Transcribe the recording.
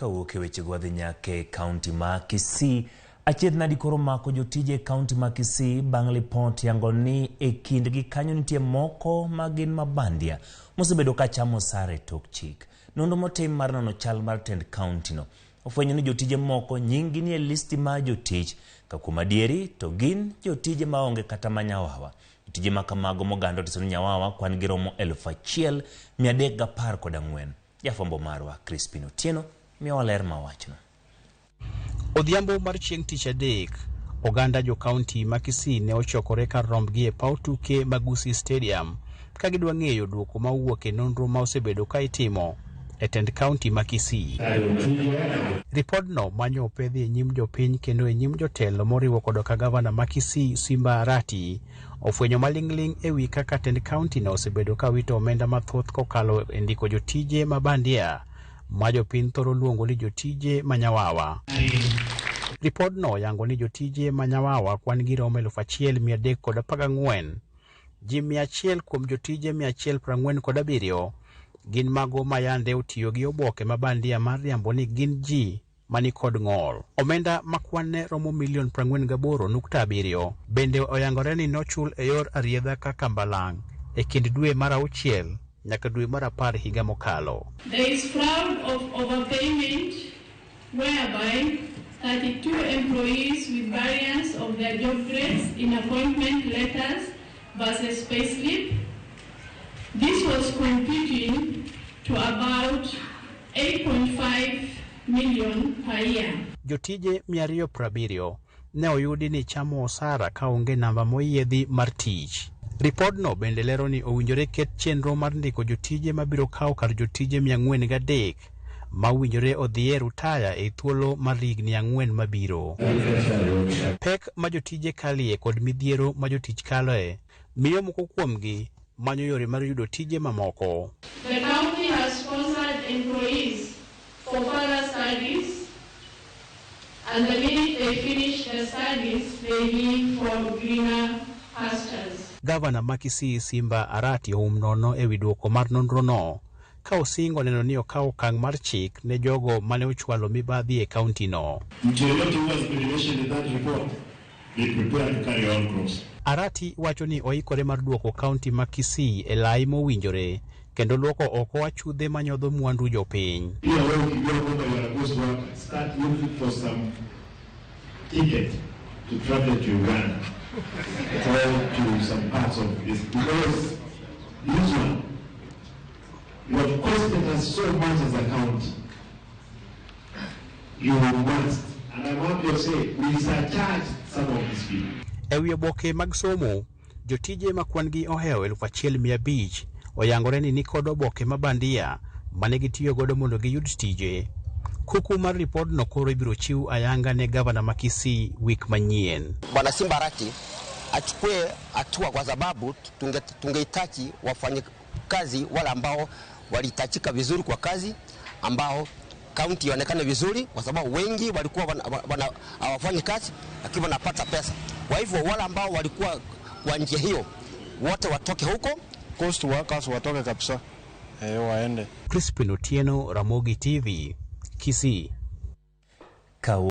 Kawuok e weche gwadhi nyake kaunti ma Kisii, achiedh nadi koro mako jotije kaunti ma Kisii bang' lipot yango ni e kindgi kanyo nitie moko magin mabandia mosebedo ka chamo sare tok chik. Nonro motim mar nono chal mar tend kaunti no ofwenyo ni jotije moko nyinggi ni e listi ma jotich ka kuom adieri to gin jotije maonge kata manyawawa. Jotije makamago moganda otiso ni nyawawa kwan gi romo 1,314. Jafwambo marwa Crispin Otieno miyowa ler mawachno. Odhiambo mar chieng' tich adek, oganda jo kaunti ma Kisii ne ochokore kar rombgi e paw tuke mag Kisii Stadium ka gidwa ng'eyo duoko ma wuok e nonro ma osebedo ka itimo e tend kaunti ma Kisii. Ripodno manyo opedhi e nyim jopiny kendo e nyim jotelo moriwo koda ka gavana ma Kisii Simba Arati ofwenyo maling'ling' e wi kaka tend kaunti no osebedo ka wito omenda mathoth kokalo e ndiko jotije mabandia ma jopiny thoro luongo ni jotije manyawawa. Ripodno yango ni jotije manyawawa kwan gi romo 1,314. Ji 100 kuom jotije 147 gin mago mayande otiyo gi oboke mabandia mar riambo ni gin ji mani kod ng'ol. Omenda makwanne romo $48.7 bende oyangore ni nochul e yor ariedha kaka mbalang' e kind dwe mar 6 nyaka dwe mar 10 higa mokalo. There is fraud of overpayment whereby 32 employees with variance of their job grades in appointment letters versus payslip. This was computing to about 8.5 million per year. Jotije 270 ne oyudi ni chamo osara ka onge namba moyiedhi mar tich. Ripodno bende lero ni owinjore ket chenro mar ndiko jotije mabiro kawo kar jotije 403 ma owinjore odhi e rutaya e thuolo mar higni 4 mabiro. Pek ma jotije kalie kod midhiero ma jotich kaloe miyo moko kuomgi manyo yore mar yudo tije mamoko. The county has sponsored employees for further studies, and the minute they finish their studies, they leave for greener pastures. Gavana ma Kisii Simba Arati nono e wi duoko mar nonro no, ka osingo neno ni okawo okang' mar chik ne jogo mane ochwalo mibadhi e kaunti no. Arati wacho ni oikore mar duoko kaunti ma Kisii e lai mowinjore kendo luoko oko achudhe manyodho mwandu jopiny. To travel to Uganda, to some parts of this, because this one, you have costed us so much as a county. You must, and I want to say, we surcharge some of these people. Ewi oboke mag somo, jotije makwan gi oheo 1,500 oyangore ni nikod oboke mabandia mane gitiyo godo mondo giyud tije. Kuku mar ripodno koro ibiro chiw ayanga ne gavana ma Kisii wik manyien. Bwana Simba Arati achukue hatua kwa sababu tungehitaji wafanye kazi wale ambao walitachika vizuri kwa kazi, ambao kaunti ionekane vizuri, kwa sababu wengi walikuwa hawafanyi kazi lakini wanapata pesa. Kwa hivyo wale ambao walikuwa kwa njia hiyo wote watoke huko, cost workers watoke kabisa, waende. Crispin Otieno, Ramogi TV, Kisii.